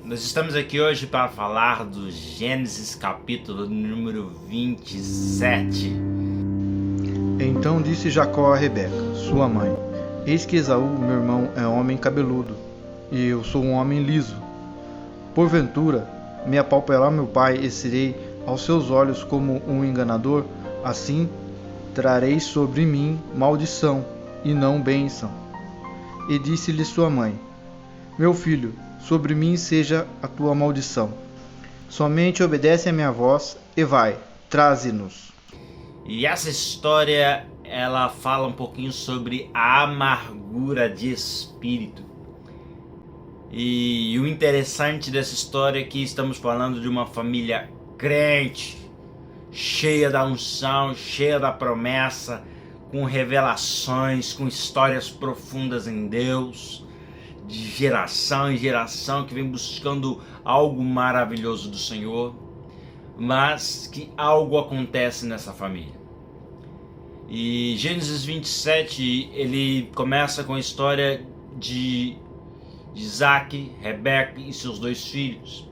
Nós estamos aqui hoje para falar do Gênesis capítulo número 27. Então disse Jacó a Rebeca, sua mãe: Eis que Esaú, meu irmão, é homem cabeludo, e eu sou um homem liso. Porventura, me apalpará meu pai e serei aos seus olhos como um enganador? Assim, trarei sobre mim maldição, e não bênção. E disse-lhe sua mãe: Meu filho, sobre mim seja a tua maldição. Somente obedece a minha voz e vai, traze-nos. E essa história, ela fala um pouquinho sobre a amargura de espírito. E o interessante dessa história é que estamos falando de uma família crente, cheia da unção, cheia da promessa, com revelações, com histórias profundas em Deus, de geração em geração, que vem buscando algo maravilhoso do Senhor, mas que algo acontece nessa família. E Gênesis 27, ele começa com a história de Isaac, Rebeca e seus dois filhos.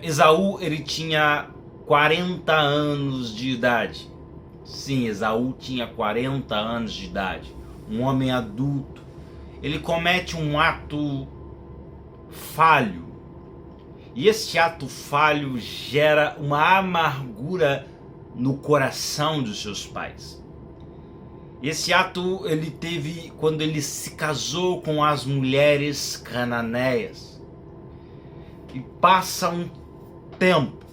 Esaú, ele tinha 40 anos de idade. Sim, Esaú tinha 40 anos de idade, um homem adulto. Ele comete um ato falho, e esse ato falho gera uma amargura no coração dos seus pais. Esse ato ele teve quando ele se casou com as mulheres cananeias, e passa um tempo,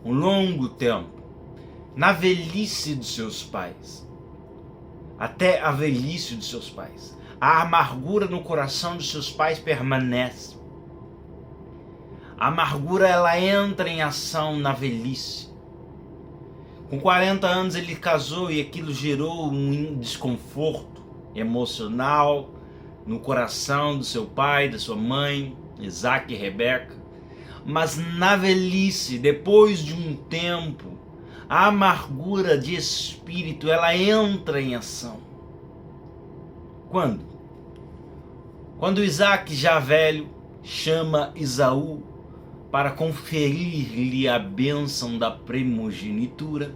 um longo tempo, na velhice dos seus pais, até a velhice dos seus pais. A amargura no coração dos seus pais permanece. A amargura, ela entra em ação na velhice. Com 40 anos ele casou e aquilo gerou um desconforto emocional no coração do seu pai, da sua mãe, Isaac e Rebeca. Mas na velhice, depois de um tempo, a amargura de espírito, ela entra em ação. Quando? Quando Isaac, já velho, chama Esaú para conferir-lhe a bênção da primogenitura.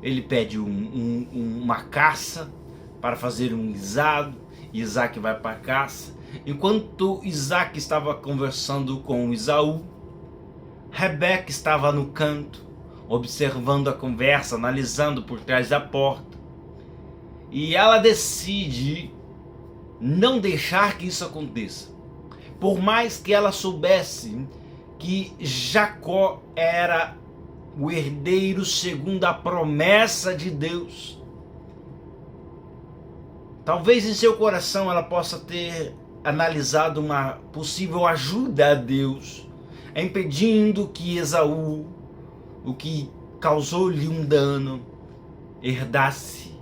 Ele pede uma caça para fazer um guisado, e Isaac vai para a caça. Enquanto Isaac estava conversando com Esaú, Rebeca estava no canto, observando a conversa, analisando por trás da porta. E ela decide não deixar que isso aconteça. Por mais que ela soubesse que Jacó era o herdeiro segundo a promessa de Deus, talvez em seu coração ela possa ter analisado uma possível ajuda a Deus, impedindo que Esaú, o que causou-lhe um dano, herdasse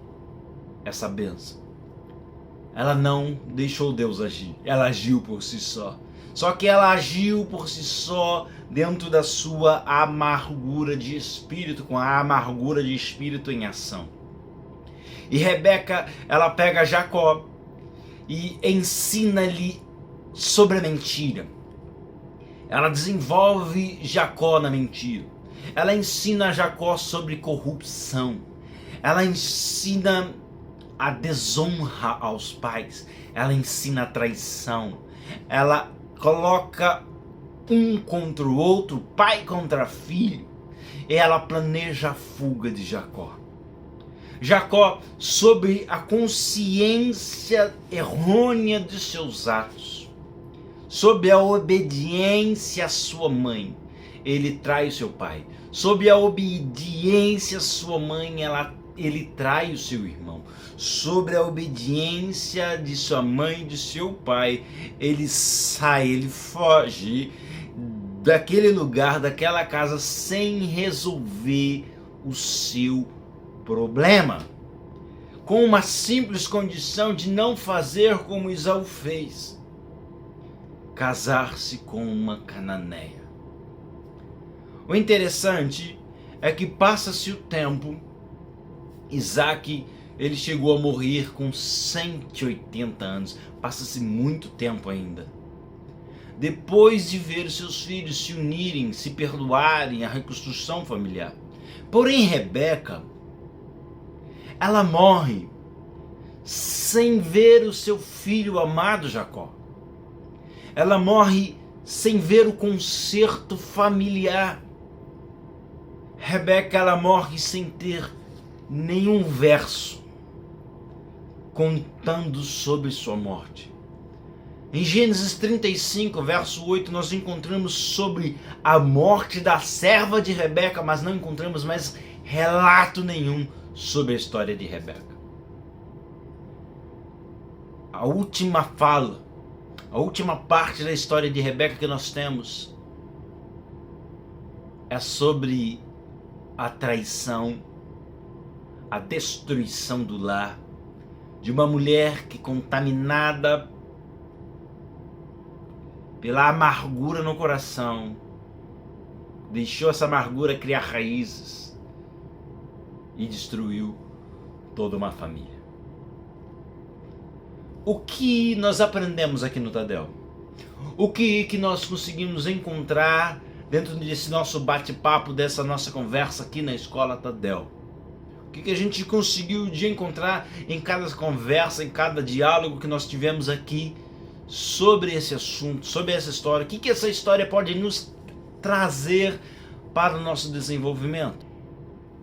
essa bênção. Ela não deixou Deus agir, ela agiu por si só. Só que ela agiu por si só dentro da sua amargura de espírito, com a amargura de espírito em ação. E Rebeca, ela pega Jacó e ensina-lhe sobre a mentira. Ela desenvolve Jacó na mentira. Ela ensina Jacó sobre corrupção. Ela ensina a desonra aos pais. Ela ensina a traição. Ela coloca um contra o outro, pai contra filho. E ela planeja a fuga de Jacó. Jacó, sob a consciência errônea de seus atos, sob a obediência à sua mãe, ele trai o seu pai. Sob a obediência à sua mãe, ele trai o seu irmão. Sobre a obediência de sua mãe e de seu pai, ele sai, ele foge daquele lugar, daquela casa, sem resolver o seu problema, com uma simples condição de não fazer como Esaú fez: casar-se com uma cananeia. O interessante é que passa-se o tempo. Isaac, ele chegou a morrer com 180 anos. Passa-se muito tempo ainda. depois de ver seus filhos se unirem, se perdoarem, a reconstrução familiar. Porém, Rebeca, ela morre sem ver o seu filho amado Jacó. Ela morre sem ver o conserto familiar. Rebeca, ela morre sem ter nenhum verso contando sobre sua morte. Em Gênesis 35, verso 8, nós encontramos sobre a morte da serva de Rebeca, mas não encontramos mais relato nenhum sobre a história de Rebeca. A última fala, a última parte da história de Rebeca que nós temos é sobre a traição, a destruição do lar de uma mulher que, contaminada pela amargura no coração, deixou essa amargura criar raízes e destruiu toda uma família. O que nós aprendemos aqui no Tadel? O que nós conseguimos encontrar dentro desse nosso bate-papo, dessa nossa conversa aqui na Escola Tadel? O que a gente conseguiu de encontrar em cada conversa, em cada diálogo que nós tivemos aqui sobre esse assunto, sobre essa história? O que essa história pode nos trazer para o nosso desenvolvimento?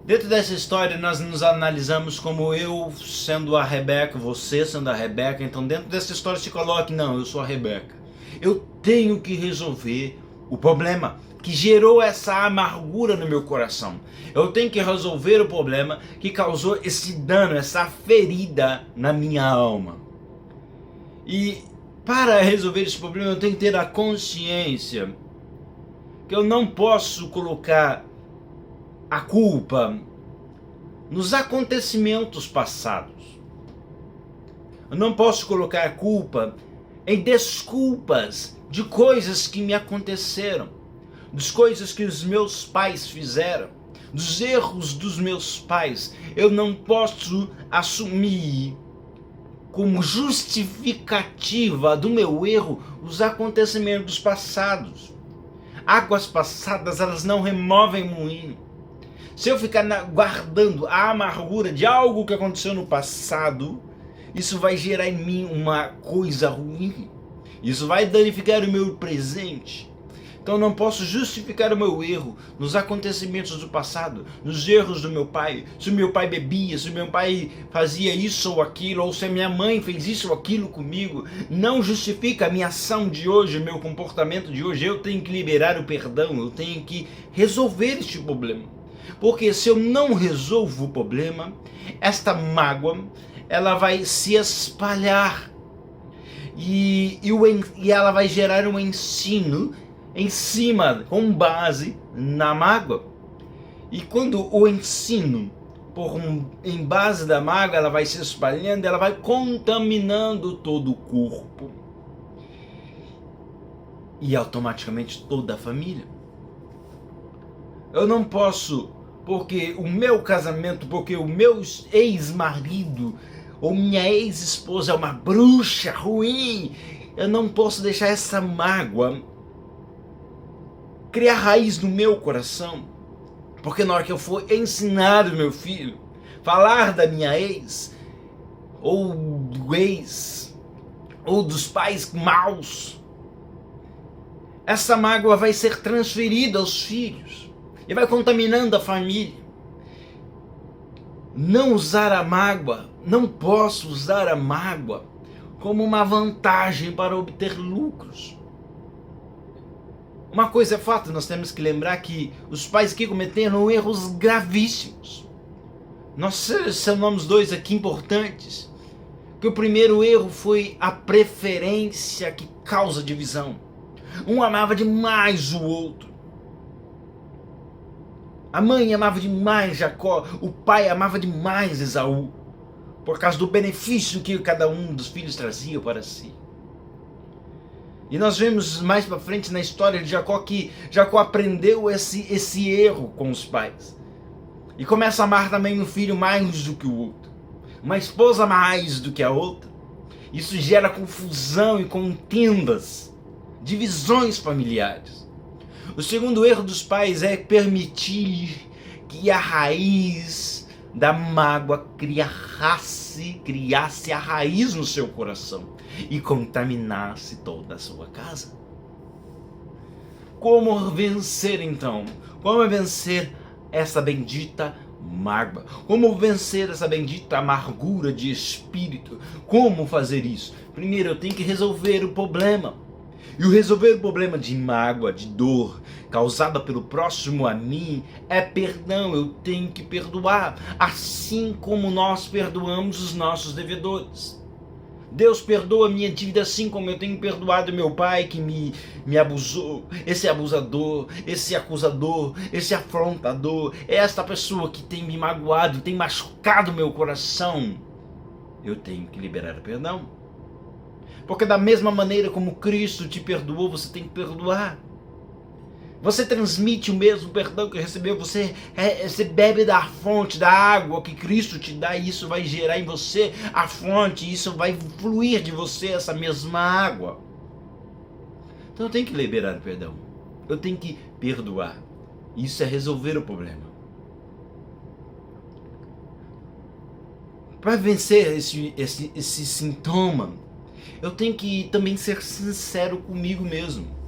Dentro dessa história nós nos analisamos como eu sendo a Rebeca, você sendo a Rebeca. Então dentro dessa história se coloque, não, eu sou a Rebeca. Eu tenho que resolver o problema que gerou essa amargura no meu coração. Eu tenho que resolver o problema que causou esse dano, essa ferida na minha alma. E para resolver esse problema eu tenho que ter a consciência que eu não posso colocar a culpa nos acontecimentos passados. Eu não posso colocar a culpa em desculpas de coisas que me aconteceram, das coisas que os meus pais fizeram, dos erros dos meus pais. Eu não posso assumir como justificativa do meu erro os acontecimentos passados. Águas passadas, elas não removem moinho. Se eu ficar guardando a amargura de algo que aconteceu no passado, isso vai gerar em mim uma coisa ruim. Isso vai danificar o meu presente. Então eu não posso justificar o meu erro nos acontecimentos do passado, nos erros do meu pai. Se o meu pai bebia, se o meu pai fazia isso ou aquilo, ou se a minha mãe fez isso ou aquilo comigo, não justifica a minha ação de hoje, o meu comportamento de hoje. Eu tenho que liberar o perdão, eu tenho que resolver este problema. Porque se eu não resolvo o problema, esta mágoa, ela vai se espalhar. E ela vai gerar um ensino em cima, com base na mágoa. E quando o ensino, em base da mágoa, ela vai se espalhando, ela vai contaminando todo o corpo. E automaticamente toda a família. Eu não posso, porque o meu casamento, porque o meu ex-marido ou minha ex-esposa é uma bruxa ruim, eu não posso deixar essa mágoa criar raiz no meu coração. Porque na hora que eu for ensinar o meu filho, falar da minha ex, ou do ex, ou dos pais maus, essa mágoa vai ser transferida aos filhos e vai contaminando a família. Não usar a mágoa, não posso usar a mágoa como uma vantagem para obter lucros. Uma coisa é fato, nós temos que lembrar que os pais aqui cometeram erros gravíssimos. Nós selecionamos dois aqui importantes. Que o primeiro erro foi a preferência que causa divisão. Um amava demais o outro. A mãe amava demais Jacó, o pai amava demais Esaú, por causa do benefício que cada um dos filhos trazia para si. E nós vemos mais para frente na história de Jacó que Jacó aprendeu esse erro com os pais. E começa a amar também um filho mais do que o outro, uma esposa mais do que a outra. Isso gera confusão e contendas divisões familiares. O segundo erro dos pais é permitir que a raiz da mágoa criasse a raiz no seu coração e contaminasse toda a sua casa. Como vencer então? Como vencer essa bendita mágoa? Como vencer essa bendita amargura de espírito? Como fazer isso? Primeiro eu tenho que resolver o problema. E o resolver o problema de mágoa, de dor, causada pelo próximo a mim, é perdão. Eu tenho que perdoar, assim como nós perdoamos os nossos devedores. Deus perdoa a minha dívida assim como eu tenho perdoado meu pai que me abusou, esse abusador, esse acusador, esse afrontador, esta pessoa que tem me magoado, tem machucado meu coração. Eu tenho que liberar o perdão. Porque da mesma maneira como Cristo te perdoou, você tem que perdoar. Você transmite o mesmo perdão que recebeu, você bebe da fonte, da água que Cristo te dá, e isso vai gerar em você a fonte, isso vai fluir de você essa mesma água. Então eu tenho que liberar o perdão, eu tenho que perdoar. Isso é resolver o problema. Para vencer esse sintoma, eu tenho que também ser sincero comigo mesmo.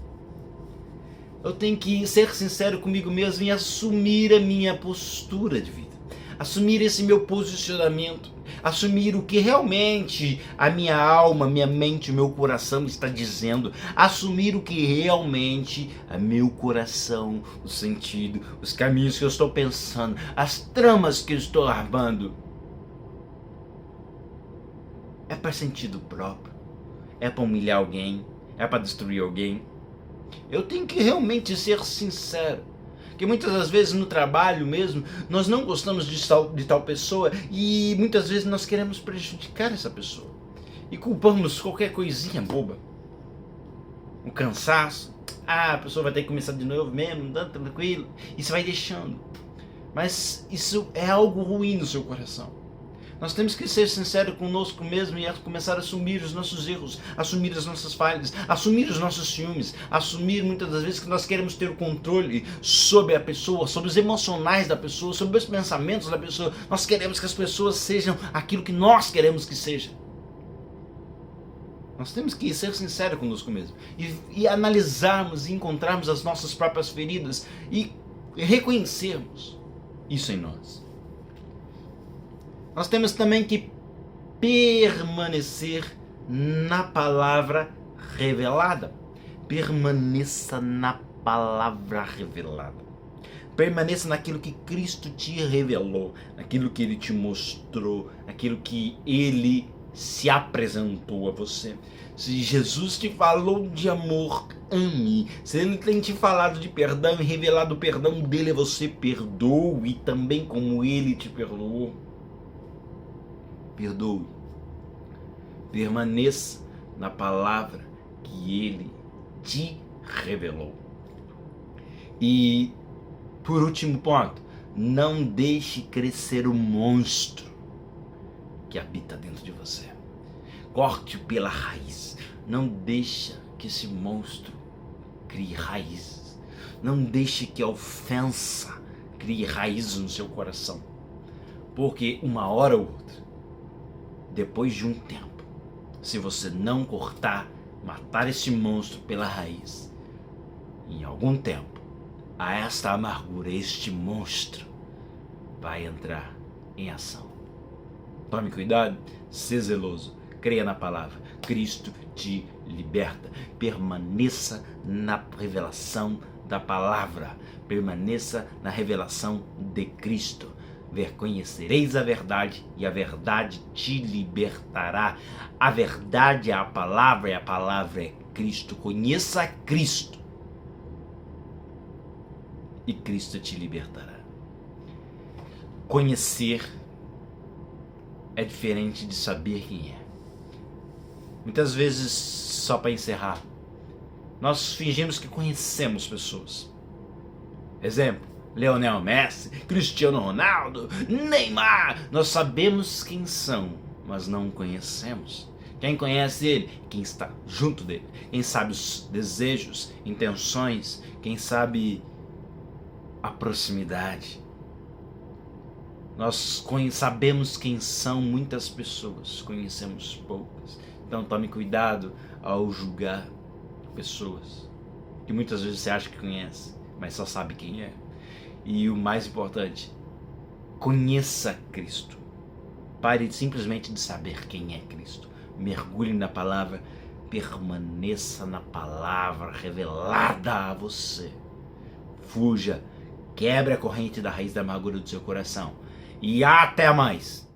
Eu tenho que ser sincero comigo mesmo e assumir a minha postura de vida. Assumir esse meu posicionamento. Assumir o que realmente a minha alma, minha mente, o meu coração está dizendo. Assumir o que realmente o meu coração, o sentido, os caminhos que eu estou pensando, as tramas que eu estou armando. É para sentido próprio. É para humilhar alguém, é para destruir alguém. Eu tenho que realmente ser sincero. Porque muitas das vezes no trabalho mesmo, nós não gostamos de tal pessoa e muitas vezes nós queremos prejudicar essa pessoa. E culpamos qualquer coisinha boba. O cansaço. A pessoa vai ter que começar de novo mesmo, tranquilo. E você vai deixando. Mas isso é algo ruim no seu coração. Nós temos que ser sinceros conosco mesmo e começar a assumir os nossos erros, assumir as nossas falhas, assumir os nossos ciúmes, assumir muitas das vezes que nós queremos ter o controle sobre a pessoa, sobre os emocionais da pessoa, sobre os pensamentos da pessoa. Nós queremos que as pessoas sejam aquilo que nós queremos que sejam. Nós temos que ser sinceros conosco mesmo e analisarmos e encontrarmos as nossas próprias feridas e reconhecermos isso em nós. Nós temos também que permanecer na palavra revelada. Permaneça na palavra revelada. Permaneça naquilo que Cristo te revelou, naquilo que Ele te mostrou, naquilo que Ele se apresentou a você. Se Jesus te falou de amor, ame. Se Ele tem te falado de perdão e revelado o perdão dele a você, perdoe também como Ele te perdoou. Perdoe. Permaneça na palavra que Ele te revelou. E, por último ponto, não deixe crescer o monstro que habita dentro de você. Corte pela raiz. Não deixe que esse monstro crie raízes. Não deixe que a ofensa crie raízes no seu coração. Porque uma hora ou outra, depois de um tempo, se você não cortar, matar esse monstro pela raiz, em algum tempo, a esta amargura, este monstro vai entrar em ação. Tome cuidado, seja zeloso, creia na palavra. Cristo te liberta. Permaneça na revelação da palavra. Permaneça na revelação de Cristo. Conhecereis a verdade e a verdade te libertará. A verdade é a palavra e a palavra é Cristo. Conheça Cristo e Cristo te libertará. Conhecer é diferente de saber quem é. Muitas vezes, só para encerrar, nós fingimos que conhecemos pessoas. Exemplo, Lionel Messi, Cristiano Ronaldo, Neymar. Nós sabemos quem são, mas não conhecemos. Quem conhece Ele? Quem está junto dele. Quem sabe os desejos, intenções, quem sabe a proximidade. Nós sabemos quem são muitas pessoas, conhecemos poucas. Então tome cuidado ao julgar pessoas que muitas vezes você acha que conhece, mas só sabe quem é. E o mais importante, conheça Cristo. Pare simplesmente de saber quem é Cristo. Mergulhe na palavra, permaneça na palavra revelada a você. Fuja, quebre a corrente da raiz da amargura do seu coração. E até mais!